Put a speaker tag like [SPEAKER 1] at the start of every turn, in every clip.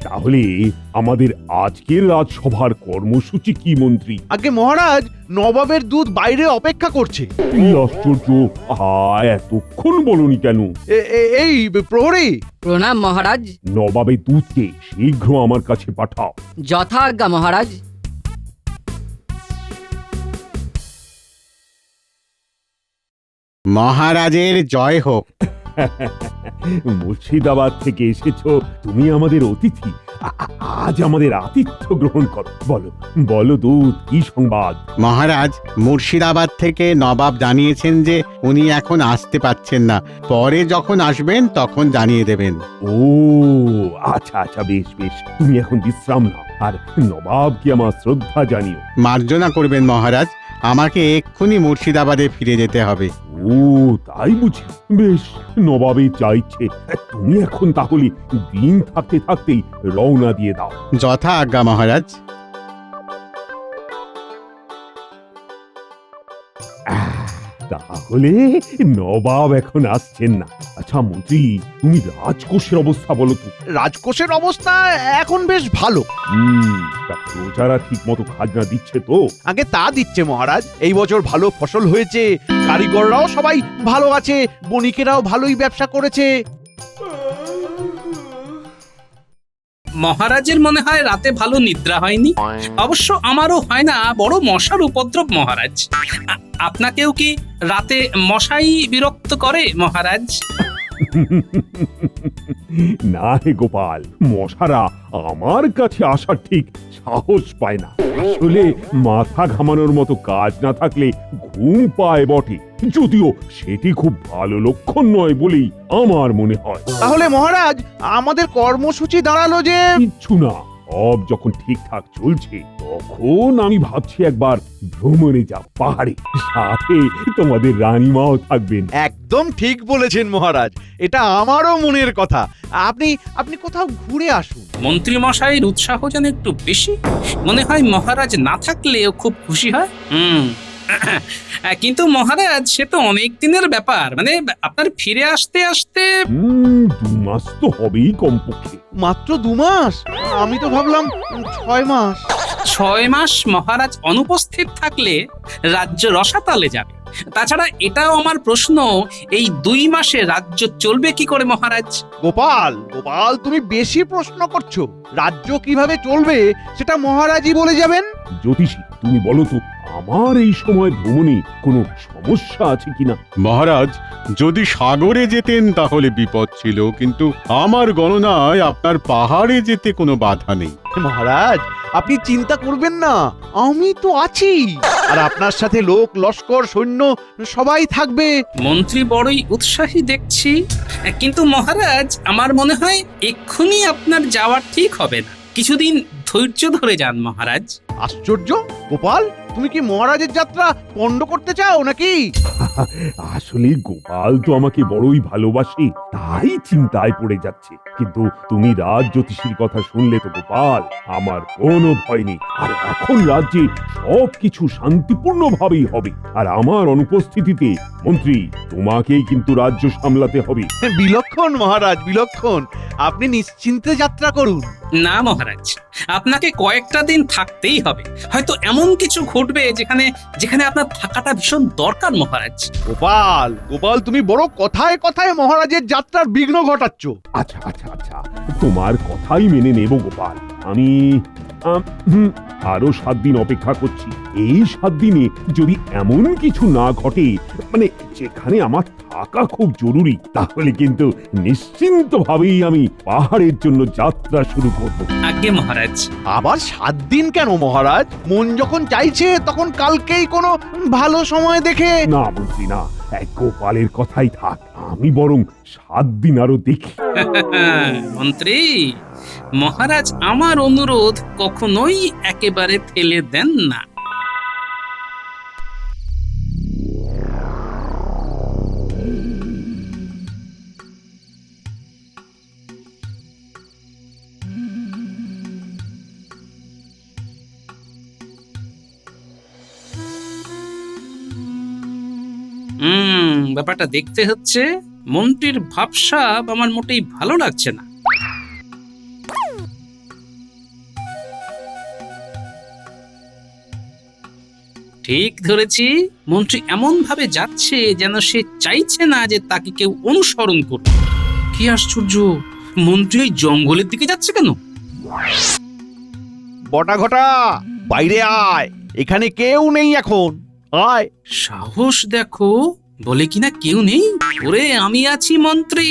[SPEAKER 1] তাহলে আমাদের আজকের রাজসভার কর্মসূচি কি মন্ত্রী?
[SPEAKER 2] আগে মহারাজ, নবাবের দূত বাইরে অপেক্ষা করছে।
[SPEAKER 1] কি আশ্চর্য! এতক্ষণ বলনি কেন?
[SPEAKER 2] এই প্রহরী।
[SPEAKER 3] প্রণাম মহারাজ।
[SPEAKER 1] নবাবের দূতকে শীঘ্র আমার কাছে পাঠাও।
[SPEAKER 3] যথাজ্ঞা মহারাজ।
[SPEAKER 4] মহারাজের জয় হোক।
[SPEAKER 1] মুর্শিদাবাদ থেকে এসেছো, তুমি আমাদের অতিথি। আজ আমাদের আতিথ্য গ্রহণ করো। বলো বলো দূত, কি সংবাদ?
[SPEAKER 4] মহারাজ, মুর্শিদাবাদ থেকে নবাব জানিয়েছেন যে উনি এখন আসতে পাচ্ছেন না, পরে যখন আসবেন তখন জানিয়ে দেবেন।
[SPEAKER 1] ও আচ্ছা আচ্ছা, বেশ বেশ, তুমি এখন বিশ্রাম নাও, আর নবাবকে আমার শ্রদ্ধা জানিও।
[SPEAKER 4] মার্জনা করবেন মহারাজ, আমাকে এক্ষুনি মুর্শিদাবাদে ফিরে যেতে হবে।
[SPEAKER 1] ও তাই বুঝি? বেশ, নবাবে চাইছে। তুমি এখন তাহলে দিন থাকতে থাকতেই রওনা দিয়ে দাও।
[SPEAKER 4] যথা আজ্ঞা মহারাজ।
[SPEAKER 1] তাহলে নবাব এখন আসছেন না। আচ্ছা মন্ত্রী, তুমি রাজকোষের অবস্থা বলো তো।
[SPEAKER 2] রাজকোষের অবস্থা এখন বেশ ভালো।
[SPEAKER 1] তা প্রজারা ঠিক মতো খাজনা দিচ্ছে তো?
[SPEAKER 2] আগে তা দিচ্ছে মহারাজ। এই বছর ভালো ফসল হয়েছে, কারিগররাও সবাই ভালো আছে, বণিকেরাও ভালোই ব্যবসা করেছে।
[SPEAKER 5] মহারাজের মনে হয় রাতে ভালো নিদ্রা হয়নি। অবশ্য আমারও হয় না, বড় মশার উপদ্রব মহারাজ। আপনাকেও কি রাতে মশাই বিরক্ত করে মহারাজ?
[SPEAKER 1] না হে গোপাল, মশারা আমার কাছে আসার ঠিক সাহস পায় না। আসলে মাথা ঘামানোর মতো কাজ না থাকলে ঘুম পায় বটে, যদিও সেটি খুব ভালো লক্ষণ নয় বলেই আমার মনে হয়।
[SPEAKER 2] তাহলে মহারাজ, আমাদের কর্মসূচি দাঁড়ালো যে
[SPEAKER 1] কিচ্ছু না, সব যখন ঠিকঠাক চলছে তখন আমি ভাবছি একবার ভ্রমণে যাব পাহাড়ে, সাথে তোমাদের রানীমাও থাকবেন।
[SPEAKER 2] একদম ঠিক বলেছেন মহারাজ, এটা আমারও মনের কথা। আপনি আপনি কোথাও ঘুরে আসুন।
[SPEAKER 5] মন্ত্রী মশাইয়ের উৎসাহ যেন একটু বেশি। মনে হয় মহারাজ না থাকলেও খুব খুশি হয়। কিন্তু মহারাজ, সে তো অনেক দিনের ব্যাপার। মানে আপনার ফিরে আসতে আসতে
[SPEAKER 1] 2 মাস তো হবেই কমপক্ষে।
[SPEAKER 2] মাত্র 2 মাস? আমি তো ভাবলাম 6 মাস।
[SPEAKER 5] 6 মাস মহারাজ অনুপস্থিত থাকলে রাজ্য রসাতলে যাবে। তাছাড়া এটাও আমার প্রশ্ন, এই 2 মাসে রাজ্য চলবে কি করে মহারাজ?
[SPEAKER 2] গোপাল গোপাল, তুমি বেশি প্রশ্ন করছো। রাজ্য কিভাবে চলবে সেটা মহারাজই বলে যাবেন।
[SPEAKER 1] জ্যোতিষী, তুমি বলো তো, আমার এই সময় ভ্রমণে কোনো সমস্যা আছে কিনা?
[SPEAKER 4] মহারাজ, যদি সাগরে যেতেন তাহলে বিপদ ছিল, কিন্তু আমার গণনায় আপনার পাহাড়ে যেতে কোনো বাধা নেই।
[SPEAKER 2] মহারাজ, আপনি চিন্তা করবেন না, আমি তো আছি। আর আপনার সাথে লোক লস্কর সৈন্য সবাই থাকবে।
[SPEAKER 5] মন্ত্রী বড়ই উৎসাহী দেখছি। কিন্তু মহারাজ, আমার মনে হয় এক্ষুনি আপনার যাওয়া ঠিক হবে না। কিছুদিন ধৈর্য ধরে যান মহারাজ।
[SPEAKER 2] আশ্চর্য! গোপাল, তুমি কি মহারাজের যাত্রা পণ্ড করতে চাও নাকি?
[SPEAKER 1] আসলে গোপাল তো আমাকে বড়ই ভালোবাসে, তাই চিন্তায় পড়ে যাচ্ছে। কিন্তু তুমি রাজ জ্যোতিষীর কথা শুনলে তো গোপাল, আমার কোনো ভয় নেই। আর এখন রাজ্যে সবকিছু শান্তিপূর্ণ ভাবেই হবে। আর আমার অনুপস্থিতিতে মন্ত্রী, তোমাকেই কিন্তু রাজ্য সামলাতে হবে।
[SPEAKER 2] বিলক্ষণ মহারাজ, বিলক্ষণ। আপনি নিশ্চিন্তে যাত্রা করুন।
[SPEAKER 5] না মহারাজ, আপনাকে কয়েকটা দিন থাকতেই হবে। হয়তো এমন কিছু ঘটবে যেখানে যেখানে আপনার থাকাটা ভীষণ দরকার মহারাজ।
[SPEAKER 2] গোপাল গোপাল, তুমি বড় কথায় কথায় মহারাজের যাত্রার বিঘ্ন ঘটাচ্ছ।
[SPEAKER 1] আচ্ছা আচ্ছা আচ্ছা, তোমার কথাই মেনে নেব গোপাল। আমি আরো 7 দিন অপেক্ষা করছি। এই 7 দিনে যদি এমন কিছু না ঘটে, মানে যেখানে আমার থাকা খুব জরুরি, তাহলে কিন্তু নিশ্চিন্ত ভাবেই আমি পাহাড়ের জন্য যাত্রা শুরু করব।
[SPEAKER 5] আজ্ঞে মহারাজ।
[SPEAKER 2] আবার 7 দিন কেন মহারাজ? মন যখন চাইছে তখন কালকেই কোনো ভালো সময় দেখে।
[SPEAKER 1] না মন্ত্রী, না, গোপালের কথাই থাক। আমি বরং 7 দিন আরো দেখি।
[SPEAKER 5] মন্ত্রী মহারাজ, আমার অনুরোধ কখনোই একেবারে ফেলে দেন না। ব্যাপারটা দেখতে হচ্ছে। মন্ত্রীর ভাবসাব আমার মোটেই ভালো লাগছে না। ঠিক ধরেছি, মন্ত্রী এমন ভাবে যাচ্ছে যেন সে চাইছে না যে তাকে কেউ অনুসরণ করবে। কি আশ্চর্য, মন্ত্রী ওই জঙ্গলের দিকে যাচ্ছে কেন?
[SPEAKER 2] বটা ঘটা, বাইরে আয়, এখানে কেউ নেই এখন, আয়।
[SPEAKER 5] সাহস দেখো, বলে কিনা কেউ নেই। ওরে আমি আছি মন্ত্রী,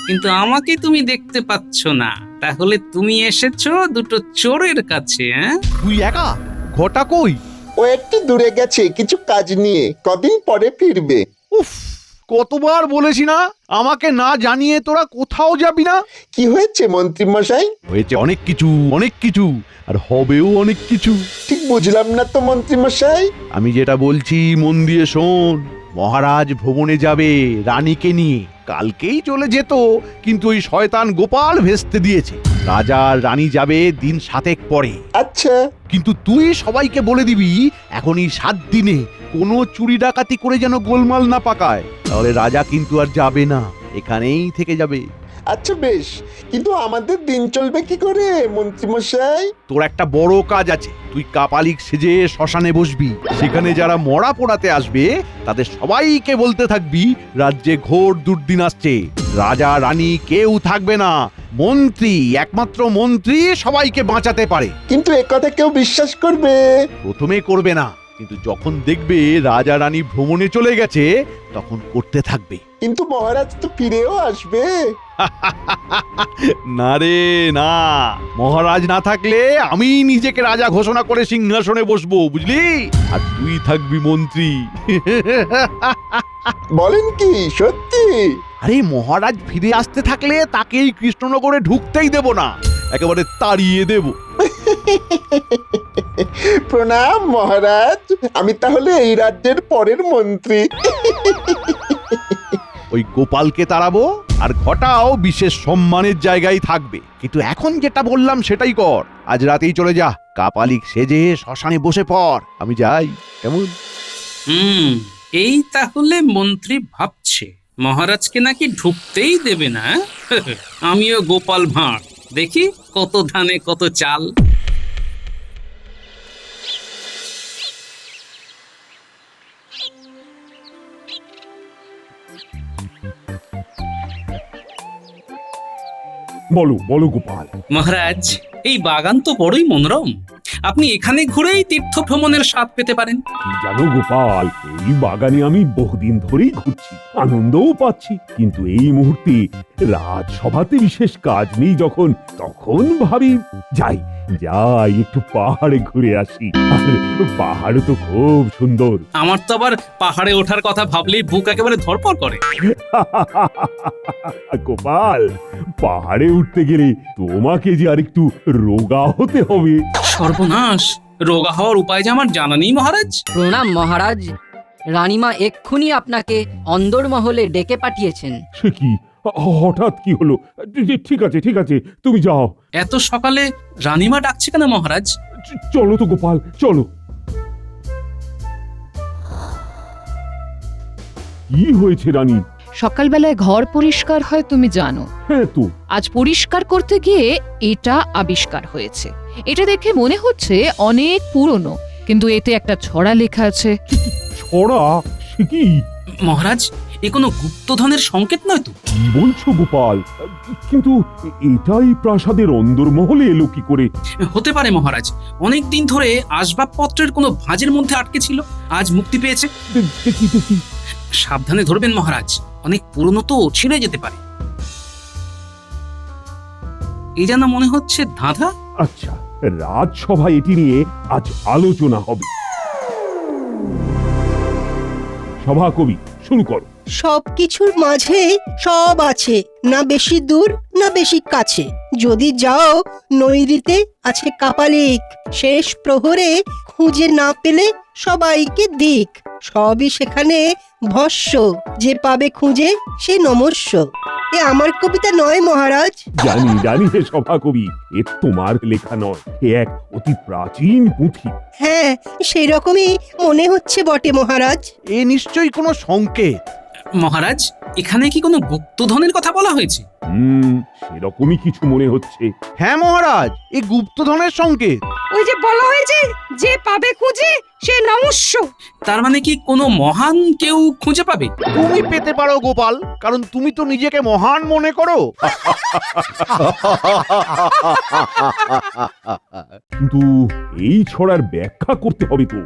[SPEAKER 5] কিন্তু আমাকে তুমি দেখতে পাচ্ছ না। তাহলে তুমি এসেছো দুটো চোরের কাছে, হ্যাঁ?
[SPEAKER 2] তুই একা? ঘটা কই?
[SPEAKER 6] ও একটু দূরে গেছে কিছু কাজ নিয়ে, কদিন পরে ফিরবে।
[SPEAKER 2] উফ, কতবার বলেছি না আমাকে না জানিয়ে তোরা কোথাও যাবি না।
[SPEAKER 6] কি হয়েছে মন্ত্রী মশাই?
[SPEAKER 2] হয়েছে অনেক কিছু, অনেক কিছু, আর হবেও অনেক কিছু।
[SPEAKER 6] ঠিক বুঝলাম না তো মন্ত্রী মশাই।
[SPEAKER 2] আমি যেটা বলছি মন দিয়ে শোন। মহারাজ ভ্রমণে যাবে রানীকে নিয়ে, কালকেই চলে যেত, কিন্তু ওই শয়তান গোপাল ভেস্তে দিয়েছে। রাজা আর রানী যাবে দিন 7 পরে।
[SPEAKER 6] আচ্ছা,
[SPEAKER 2] কিন্তু তুই সবাইকে বলে দিবি এখন এই 7 দিনে কোনো চুরি ডাকাতি করে যেন গোলমাল না পাকায়, তাহলে রাজা কিন্তু আর যাবে না, এখানেই থেকে যাবে।
[SPEAKER 6] আচ্ছা বেশ, কিন্তু আমাদের দিন চলবে কি করে মন্ত্রী মশাই?
[SPEAKER 2] তোর একটা বড় কাজ আছে, তুই কাপালিক সেজে শ্মশানে বসবি। সেখানে যারা মরা পোড়াতে আসবে তাদের সবাইকে বলতে থাকবি রাজ্যে ঘোর দুর্দিন আসছে, রাজা রানী কেউ থাকবে না, মন্ত্রী, একমাত্র মন্ত্রী সবাইকে বাঁচাতে পারে।
[SPEAKER 6] কিন্তু একথা কেউ বিশ্বাস করবে?
[SPEAKER 2] প্রথমে করবে না, কিন্তু যখন দেখবে রাজা রানী ভ্রমণে চলে গেছে তখন করতে থাকবে।
[SPEAKER 6] কিন্তু মহারাজ তো ফিরেও আসবে।
[SPEAKER 2] না রে না, মহারাজ না থাকলে আমি নিজেকে রাজা ঘোষণা করে সিংহাসনে বসবো, বুঝলি? আর তুই থাকবি মন্ত্রী।
[SPEAKER 6] বলেন কি সত্যি?
[SPEAKER 2] আরে মহারাজ ফিরে আসতে থাকলে তাকেই কৃষ্ণনগরে ঢুকতেই দেব না, একেবারে তাড়িয়ে দেব।
[SPEAKER 6] প্রণাম মহারাজ, আমি তাহলে এই রাজ্যের পরের মন্ত্রী।
[SPEAKER 2] ওই গোপালকে তাড়াবো, আর ঘটাও বিশেষ সম্মানের জায়গায় থাকবে। কিন্তু এখন যেটা বললাম সেটাই কর, আজ রাতেই চলে যা, কাপালিক সেজে শ্মশানে বসে পড়, আমি যাই, কেমন?
[SPEAKER 5] এই তাহলে মন্ত্রী ভাবছে মহারাজকে নাকি ঢুকতেই দেবে না। আমিও গোপাল ভাঁড়, দেখি কত ধানে কত চাল।
[SPEAKER 1] বলো বলো গোপাল।
[SPEAKER 5] মহারাজ, এই বাগান তো বড়ই মনোরম, আপনি এখানে ঘুরেই তীর্থ ভ্রমণের স্বাদ পেতে পারেন।
[SPEAKER 1] কি জানো গোপাল, এই বাগানে আমি বহুদিন ধরেই ঘুরছি, আনন্দও পাচ্ছি, কিন্তু এই মুহূর্তে রাজসভাতে বিশেষ কাজ নেই যখন, তখন ভাবি যাই যাই একটু পাহাড়ে ঘুরে আসি। আর পাহাড় তো খুব সুন্দর।
[SPEAKER 5] আমার তো আবার পাহাড়ে ওঠার কথা ভাবলেই বুক একেবারে ধড়ফড় করে।
[SPEAKER 1] গোপাল, পাহাড়ে উঠতে গেলে তোমাকে যে আরেকটু রোগা হতে হবে।
[SPEAKER 5] সর্বনাশ, রোগা হওয়ার উপায় যে আমার জানা নেই মহারাজ।
[SPEAKER 3] প্রণাম মহারাজ, রানীমা এক্ষুনি আপনাকে অন্দরমহলে ডেকে পাঠিয়েছেন।
[SPEAKER 1] সে কি, হঠাৎ কি হলো? ঠিক আছে ঠিক আছে, তুমি যাও।
[SPEAKER 5] এত সকালে রানীমা ডাকছে কেন মহারাজ?
[SPEAKER 1] চলো তো গোপাল, চলো। কি হয়েছে রানী?
[SPEAKER 7] সকালবেলায় ঘর পরিষ্কার হয় তুমি জানো।
[SPEAKER 1] হ্যাঁ তো।
[SPEAKER 7] আজ পরিষ্কার করতে গিয়ে এটা আবিষ্কার হয়েছে। এটা দেখে মনে হচ্ছে অনেক পুরনো, কিন্তু এতে একটা ছড়া লেখা আছে।
[SPEAKER 1] ছড়া? সে কি?
[SPEAKER 5] মহারাজ, এ কোনো গুপ্তধনের সংকেত নয় তো?
[SPEAKER 1] কি বলছো গোপাল? কিন্তু এটাই প্রাসাদের অন্দরমহলে এলো কি করে?
[SPEAKER 5] হতে পারে মহারাজ, অনেক দিন ধরে আসবাবপত্রের কোনো ভাঁজের মধ্যে আটকে ছিল, আজ মুক্তি পেয়েছে।
[SPEAKER 1] দেখি দেখি।
[SPEAKER 5] সাবধানে ধরবেন মহারাজ, অনেক পুরনো তো, ছিঁড়ে যেতে পারে। এই যেন মনে হচ্ছে ধাঁধা।
[SPEAKER 1] আচ্ছা, রাজসভায় এটি নিয়ে আজ আলোচনা হবে। সভা কবি, শুরু করো।
[SPEAKER 8] সবকিছুর মাঝে সব আছে, না বেশি দূর না বেশি কাছে। যদি যাও নৈরিতে আছে কাপালিক, শেষ প্রহরে খুঁজে না পেলে সবাইকে দিক। সবই সেখানে ভস্য, যে পাবে খুঁজে সে নমস্য। এ আমার কবিতা নয় মহারাজ।
[SPEAKER 1] জানি জানি হে সভা কবি, এ তোমার লেখা নয়, এ এক অতি প্রাচীন পুঁথি।
[SPEAKER 8] হ্যাঁ, সেই রকমই মনে হচ্ছে বটে মহারাজ।
[SPEAKER 2] এ নিশ্চয়ই কোনো সংকেত।
[SPEAKER 5] মহারাজ, এখানে কি কোনো গুপ্তধনের কথা বলা হয়েছে?
[SPEAKER 1] সেরকমই কিছু মনে হচ্ছে।
[SPEAKER 2] হ্যাঁ মহারাজ, এই গুপ্তধনের সংকেত।
[SPEAKER 9] ওই যে বলা হয়েছে যে পাবে খুঁজে সে নমস্য।
[SPEAKER 5] তার মানে কি কোনো মহান কেউ খুঁজে পাবে?
[SPEAKER 2] তুমি পেতে পারো গোপাল, কারণ তুমি তো নিজেকে মহান মনে করো।
[SPEAKER 1] কিন্তু এই ছড়ার ব্যাখ্যা করতে হবে তো,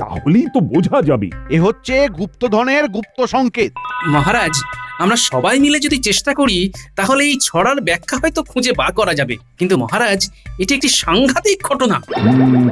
[SPEAKER 1] তাহলেই তো বোঝা যাবে।
[SPEAKER 2] এ হচ্ছে গুপ্তধনের গুপ্ত সংকেত।
[SPEAKER 5] মহারাজ, আমরা সবাই মিলে যদি চেষ্টা করি তাহলে এই ছড়ার ব্যাখ্যা হয়তো খুঁজে বার করা যাবে। কিন্তু মহারাজ, এটি একটি সাংঘাতিক ঘটনা।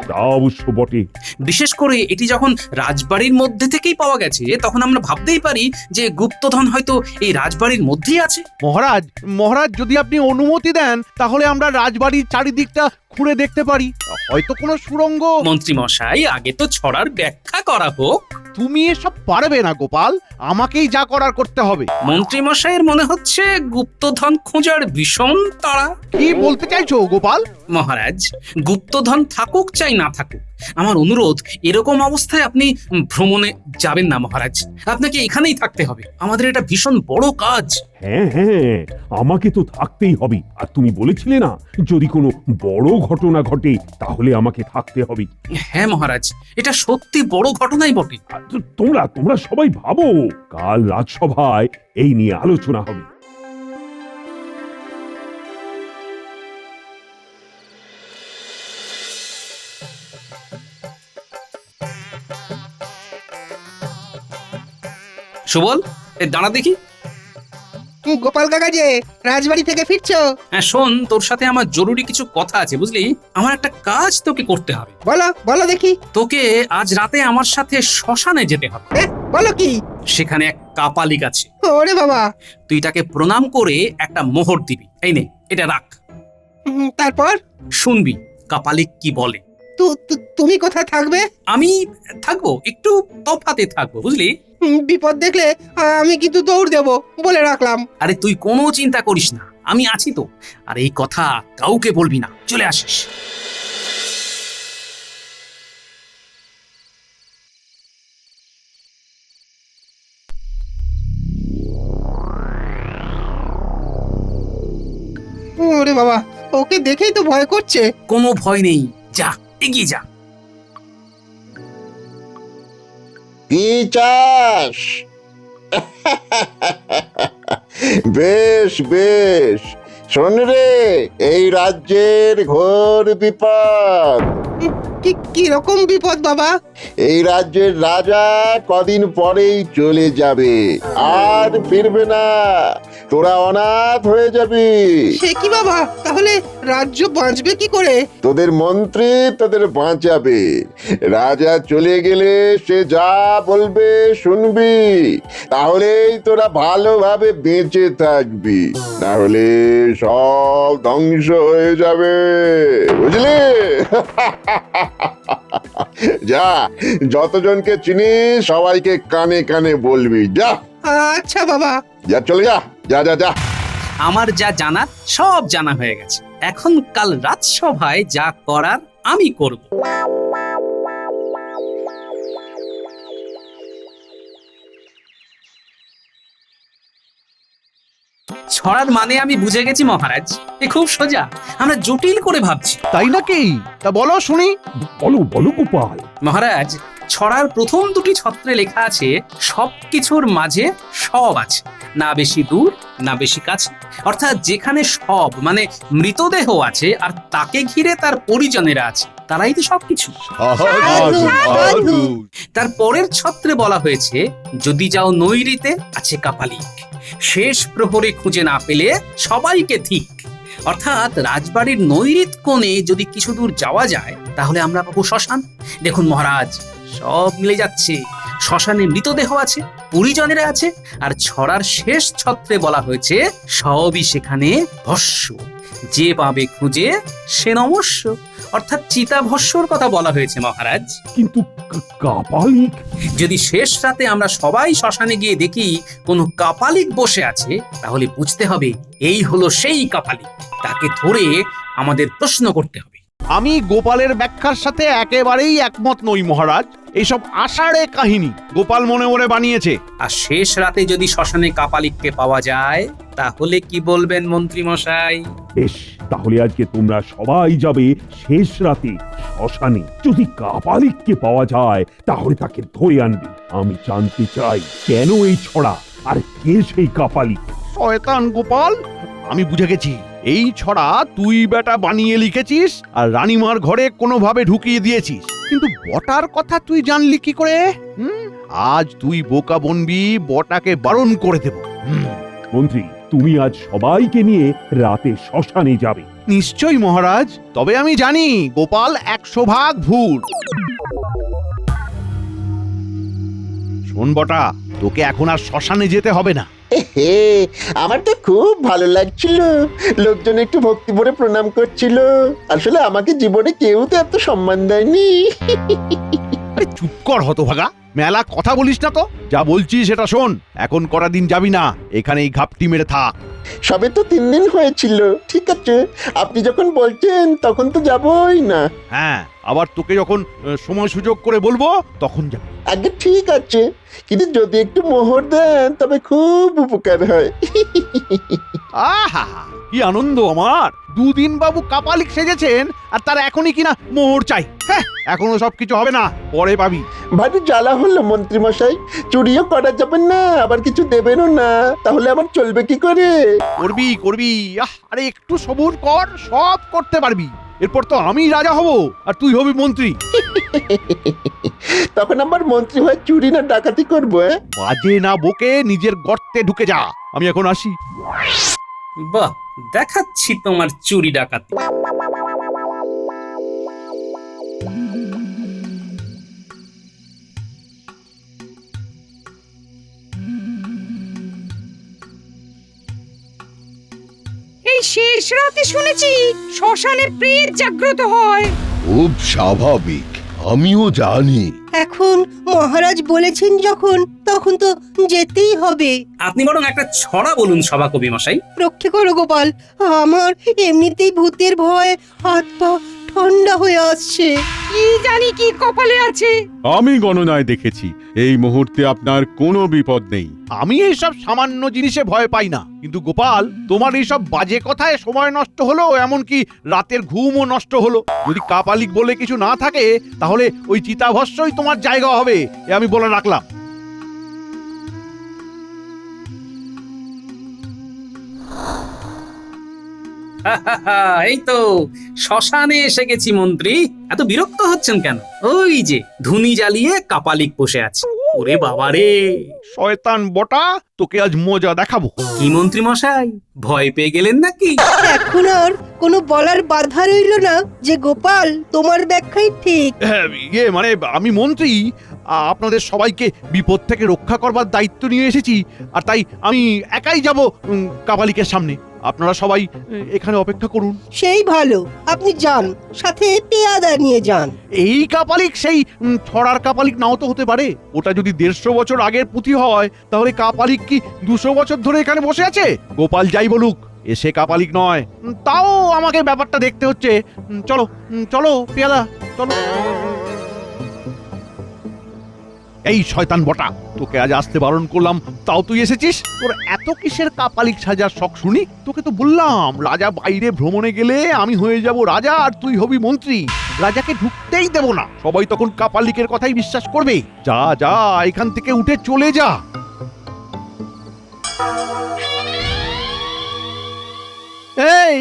[SPEAKER 1] তা অবশ্য বটে।
[SPEAKER 5] বিশেষ করে এটি যখন রাজবাড়ির মধ্যে থেকেই পাওয়া গেছে, তখন আমরা ভাবতেই পারি যে গুপ্তধন হয়তো এই রাজবাড়ির মধ্যেই আছে।
[SPEAKER 2] মহারাজ, মহারাজ যদি আপনি অনুমতি দেন তাহলে আমরা রাজবাড়ির চারিদিকটা খুঁড়ে দেখতে পারি, হয়তো কোনো সুড়ঙ্গ।
[SPEAKER 5] মন্ত্রী মশাই, আগে তো ছড়ার ব্যাখ্যা করা হোক।
[SPEAKER 2] তুমি এসব পারবে না গোপাল, আমাকেই যা করার করতে হবে।
[SPEAKER 5] মন্ত্রী মশাইয়ের মনে হচ্ছে গুপ্তধন খোঁজার ভীষণ তাড়া।
[SPEAKER 2] কি বলতে চাইছো গোপাল?
[SPEAKER 5] মহারাজ, গুপ্তধন থাকুক চাই না থাকুক, আমার অনুরোধ, এরকম অবস্থায় আপনি ভ্রমণে যাবেন না মহারাজ। আপনাকে এখানেই থাকতে হবে, আমাদের এটা ভীষণ বড় কাজ।
[SPEAKER 1] হ্যাঁ হ্যাঁ, আমাকে তো থাকতেই হবে। আর তুমি বলেছিলে না, যদি কোনো বড় ঘটনা ঘটে তাহলে আমাকে থাকতে হবে।
[SPEAKER 5] হ্যাঁ মহারাজ, এটা সত্যি বড় ঘটনাই বটে।
[SPEAKER 1] আর তোমরা সবাই ভাবো, কাল রাজসভায় এই নিয়ে আলোচনা হবে।
[SPEAKER 5] সুবল, দাঁড়া দেখি।
[SPEAKER 8] গোপাল কাকা যে রাজবাড়ি থেকে ফিরছো?
[SPEAKER 5] হ্যাঁ শোন, তোর সাথে আমার জরুরি কিছু কথা আছে বুঝলি। আমার একটা কাজ তোকে করতে হবে।
[SPEAKER 8] বলো বলো দেখি।
[SPEAKER 5] তোকে আজ রাতে আমার সাথে শ্মশানে যেতে হবে।
[SPEAKER 8] বলো কি?
[SPEAKER 5] সেখানে এক কাপালিক আছে।
[SPEAKER 8] ওরে বাবা!
[SPEAKER 5] তুই তাকে প্রণাম করে একটা মোহর দিবি। এই নে, এটা রাখ।
[SPEAKER 8] তারপর
[SPEAKER 5] শুনবি কাপালিক কি বলে।
[SPEAKER 8] তুমি কোথায় থাকবে?
[SPEAKER 5] আমি থাকবো, একটু তফাতে থাকবো বুঝলি।
[SPEAKER 8] বিপদ দেখলে আমি কিন্তু দৌড় দেব, বলে রাখলাম।
[SPEAKER 5] আরে তুই কোনো চিন্তা করিস না, আমি আছি তো। আর এই কথা কাউকে বলবি না, চলে আসিস।
[SPEAKER 8] ওরে বাবা, ওকে দেখেই তো ভয় করছে।
[SPEAKER 5] কোনো ভয় নেই, যা এগিয়ে যা।
[SPEAKER 6] কি চাস? বেশ বেশ, শোন রে, এই রাজ্যের ঘোর বিপদ।
[SPEAKER 8] কি রকম বিপদ বাবা?
[SPEAKER 6] এই রাজ্যের রাজা কদিন পরেই চলে যাবে, আর ফিরবে না। তোরা অনাথ হয়ে যাবি।
[SPEAKER 8] সে কি বাবা, তাহলে রাজ্য বাঁচবে কি করে?
[SPEAKER 6] তোদের মন্ত্রী তোদের বাঁচাবে। রাজা চলে গেলে সে যা বলবে শুনবি, তাহলেই তোরা ভালোভাবে বেঁচে থাকবি, না হলে সব ধ্বংস হয়ে যাবে, বুঝলি? যা, যতজনকে চিনিস সবাইকে কানে কানে বলবি। যা।
[SPEAKER 8] আচ্ছা বাবা।
[SPEAKER 6] যা, চলে যা, যা যা যা।
[SPEAKER 5] আমার যা জানার সব জানা হয়ে গেছে, এখন কাল রাজসভায় যা করার আমি করব। ছড়ার মানে আমি বুঝে গেছি মহারাজ, এ খুব সোজা, আমরা জটিল করে ভাবছি।
[SPEAKER 2] তাই নাকি? তা বলো শুনি।
[SPEAKER 1] বলো বলো গোপাল।
[SPEAKER 5] মহারাজ, ছড়ার প্রথম দুটি ছত্রে লেখা আছে সবকিছুর মাঝে সব আছে, না বেশি দূর না বেশি কাছে। অর্থাৎ যেখানে সব মানে মৃতদেহ আছে আর তাকে ঘিরে তার পরিজনেরা আছে, তারাই তো সবকিছু। তার পরের ছত্রে বলা হয়েছে যদি যাও নৈরিতে আছে কাপালিক, শেষ প্রহরে খুঁজে না পেলে সবাইকে ঠিক। অর্থাৎ রাজবাড়ির নৈরিত কোণে যদি কিছু দূর যাওয়া যায় তাহলে আমরা পাবো শ্মশান। দেখুন মহারাজ, সব মিলে যাচ্ছে। শ্মশানে মৃতদেহ আছে, পরিজনেরা আছে, আর ছড়ার শেষ ছত্রে বলা হয়েছে সবই সেখানে ভস্য, যে পাবে খুঁজে সে নমস্য। অর্থাৎ চিতাভস্যর কথা বলা হয়েছে মহারাজ।
[SPEAKER 1] কিন্তু কাপালিক?
[SPEAKER 5] যদি শেষ রাতে আমরা সবাই শ্মশানে গিয়ে দেখি কোনো কাপালিক বসে আছে, তাহলে বুঝতে হবে এই হলো সেই কাপালিক। তাকে ধরে আমাদের প্রশ্ন করতে হবে।
[SPEAKER 2] আমি গোপালের ব্যাখ্যার সাথে একেবারেই একমত নই মহারাজ। এইসব আষাঢ়ে কাহিনী গোপাল মনে মনে বানিয়েছে।
[SPEAKER 5] আর শেষ রাতে যদি শ্মশানে কাপালিককে পাওয়া যায় তাহলে কি বলবেন মন্ত্রী মশাই?
[SPEAKER 1] বেশ, তাহলে আজকে তোমরা সবাই যাবে শেষ রাতে শ্মশানে। যদি কাপালিককে পাওয়া যায় তাহলে তাকে ধরে আনবে। আমি জানতে চাই কেন এই ছড়া, আর কে সেই কাপালিক।
[SPEAKER 2] শয়তান গোপাল, আমি বুঝে গেছি। এই ছড়া তুই বেটা বানিয়ে লিখেছিস আর রানীমার ঘরে কোনোভাবে ঢুকিয়ে দিয়েছিস। কিন্তু বটার কথা তুই জানলি কি করে? আজ তুই বোকা বনবি, বটাকে বারণ করে দেব।
[SPEAKER 1] মন্ত্রী, তুমি আজ সবাইকে নিয়ে রাতে শ্মশানে যাবে।
[SPEAKER 2] নিশ্চয়ই মহারাজ, তবে আমি জানি গোপাল 100% ভুল। শোন বটা, তোকে এখন আর শ্মশানে যেতে হবে না।
[SPEAKER 6] হে, আমার তো খুব ভালো লাগছিল। লোকজন একটু ভক্তি ভরে প্রণাম করছিল। আসলে আমাকে জীবনে কেউ তো এত সম্মান দেয়নি।
[SPEAKER 2] আরে চুপ কর হতভাগা, মেলা কথা বলিস না তো। যা বলছি সেটা শোন। এখন করা দিন যাবি না, এখানেই ঘাপটি মেরে থাক।
[SPEAKER 6] সবে তো 3 দিন হয়েছিল। ঠিক আছে, আপনি যখন বলছেন তখন তো যাবই না।
[SPEAKER 2] হ্যাঁ, আবার তোকে যখন সময় সুযোগ করে বলবো তখন যাবি।
[SPEAKER 6] আগে ঠিক আছে, কিন্তু যদি একটু মোহর দেন তবে খুব উপকার হয়।
[SPEAKER 2] আহা, কি আনন্দ আমার। 2 দিন বাবু কাপালিক সেজেছেন আর তার এখনই কিনা মোহর চাই। হ্যাঁ, এখনো সবকিছু হবে না, পরে পাবি।
[SPEAKER 6] ভারী জ্বালা হলো মন্ত্রী মশাই। চুরিও করা যাবে না, আবার কিছু দেবেনও না, তাহলে আমার চলবে কি করে?
[SPEAKER 2] করবি করবি, আরে একটু সবুর কর, সব করতে পারবি। এরপর তো আমি রাজা হব আর তুই হবি মন্ত্রী।
[SPEAKER 6] তখন আমার মন্ত্রী হয়ে চুরি না ডাকাতি করবো?
[SPEAKER 2] বাজে না বকে নিজের গর্তে ঢুকে যা। আমি এখন আসি।
[SPEAKER 5] বাহ, দেখাচ্ছি তোমার চুরি ডাকাতি।
[SPEAKER 9] এই শেষ রাতে শুনেছি শ্মশানে প্রেত জাগ্রত হয়।
[SPEAKER 10] খুব স্বাভাবিক, আমিও জানি।
[SPEAKER 8] এখন মহারাজ বলেছেন যখন, তখন তো যেতেই হবে।
[SPEAKER 5] আপনি বরং একটা ছড়া বলুন সভাকবি মশাই।
[SPEAKER 8] রক্ষে করো গোপাল, আমার এমনিতেই ভূতের ভয় হাত পা ঠান্ডা হয়ে আসছে।
[SPEAKER 9] কি জানি কি কপালে আছে।
[SPEAKER 11] আমি গণনায় দেখেছি এই মুহূর্তে আপনার কোনো বিপদ নেই।
[SPEAKER 2] আমি এইসব সামান্য জিনিসে ভয় পাই না, কিন্তু গোপাল তোমার এইসব বাজে কথায় সময় নষ্ট হলো, এমনকি রাতের ঘুমও নষ্ট হলো। যদি কাপালিক বলে কিছু না থাকে তাহলে ওই চিতাভস্মই তোমার জায়গা হবে, এ আমি বলে রাখলাম।
[SPEAKER 5] এই তো শ্মশানে এসে গেছি মন্ত্রী। এত বিরক্ত হচ্ছেন কেন? ওই যে ধুনি জ্বালিয়ে কাপালিক বসে আছে। ওরে বাবারে,
[SPEAKER 2] শয়তান বটা, তোকে আজ মজা দেখাবো।
[SPEAKER 5] কি মন্ত্রী মশাই, ভয় পেয়ে গেলেন নাকি?
[SPEAKER 8] এখন আর কোনো বলার বাধা রইল না যে গোপাল তোমার ব্যাখ্যাই ঠিক।
[SPEAKER 2] মানে আমি মন্ত্রী, আপনাদের সবাইকে বিপদ থেকে রক্ষা করবার দায়িত্ব নিয়ে এসেছি, আর তাই আমি একাই যাব কাপালিকের সামনে। আপনারা সবাই এখানে অপেক্ষা করুন।
[SPEAKER 8] সেই ভালো, আপনি যান, সাথে পেয়াদা নিয়ে যান।
[SPEAKER 2] এই কাপালিক সেই ছড়ার কাপালিক নাও তো হতে পারে। ওটা যদি 150 বছর আগের পুঁথি হয় তাহলে কাপালিক কি 200 বছর ধরে এখানে বসে আছে? গোপাল যাই বলুক, এসে কাপালিক নয়। তাও আমাকে ব্যাপারটা দেখতে হচ্ছে। চলো চলো পেয়াদা, চলো। এই শয়তান বটা, তোকে আজ আসতে বারণ করলাম, তাও তুই এসেছিস। তোর এত কিসের কাপালিক সাজার শখ শুনি? তোকে তো বললাম রাজা বাইরে ভ্রমণে গেলে আমি হয়ে যাব রাজা আর তুই হবি মন্ত্রী। রাজাকে ঢুকতেই দেব না, সবাই তখন কাপালিকের কথাই বিশ্বাস করবে। যা যা, এখান থেকে উঠে চলে যা।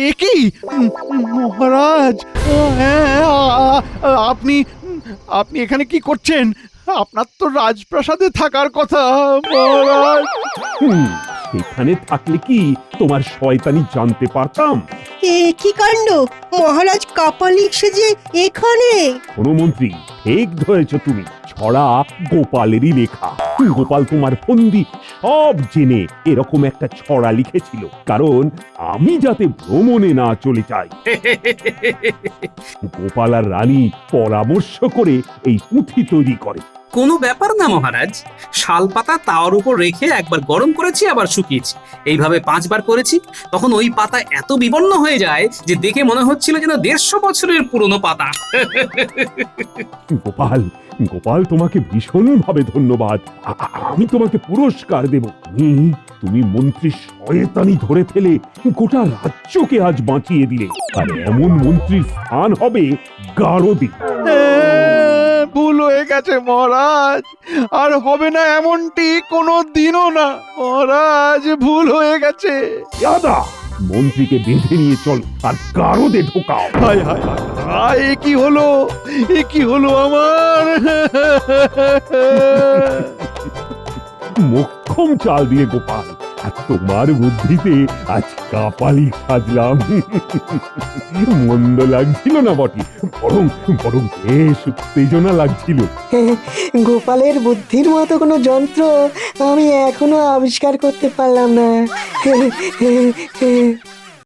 [SPEAKER 2] এ কি মহারাজ, আপনি আপনি এখানে কি করছেন? আপনার তো রাজপ্রাসাদে থাকার কথা মহারাজ।
[SPEAKER 1] সেখানে থাকলে কি তোমার শয়তানি জানতে পারতাম?
[SPEAKER 8] এ কি কাণ্ড, মহারাজ কাপালিক সেজে এখানে?
[SPEAKER 1] কোনো মন্ত্রী, ঠিক ধরেছ তুমি। ছড়া গোপালেরই লেখা। গোপাল তোমার ফন্দি সব জেনে এরকম একটা ছড়া লিখেছিল, কারণ আমি যাতে ভ্রমণে না চলে যাই। গোপাল আর রানী পরামর্শ করে এই পুঁথি তৈরি করে।
[SPEAKER 5] কোনো ব্যাপার না মহারাজ, শাল পাতা তাওয়ার উপর রেখে একবার গরম করেছি আবার শুকিয়েছি, এইভাবে 5 বার করেছি। তখন ওই পাতা এত বিবর্ণ হয়ে যায় যে দেখে মনে হচ্ছিল যেন 150 বছরের পুরনো পাতা।
[SPEAKER 1] গোপাল, গোপাল তোমাকে ভীষণভাবে ধন্যবাদ। আমি তোমাকে পুরস্কার দেব। তুমি মন্ত্রীর শয়তানি ধরে ফেলে গোটা রাজ্যকে আজ বাঁচিয়ে দিলে। আর এমন মন্ত্রীর স্থান হবে গারদে।
[SPEAKER 2] ভুল হয়ে গেছে মহারাজ, আর হবে না এমনটি কোনো দিনও না মহারাজ, ভুল হয়ে গেছে।
[SPEAKER 1] দাদা, মন্ত্রীকে বেঁধে নিয়ে চলো আর গারদে ঢোকাও।
[SPEAKER 2] হায় হায় হায় হায়, এ কি হলো, এ কি হলো আমার?
[SPEAKER 1] মোক্ষম চাল দিয়ে গোপাল, আর তোমার বুদ্ধিতে আজ কাপালি সাজলাম। মন্দ লাগছিল না বটে, বরং বরং বেশ উত্তেজনা লাগছিল।
[SPEAKER 12] গোপালের বুদ্ধির মতো কোনো যন্ত্র আমি এখনো আবিষ্কার করতে পারলাম না।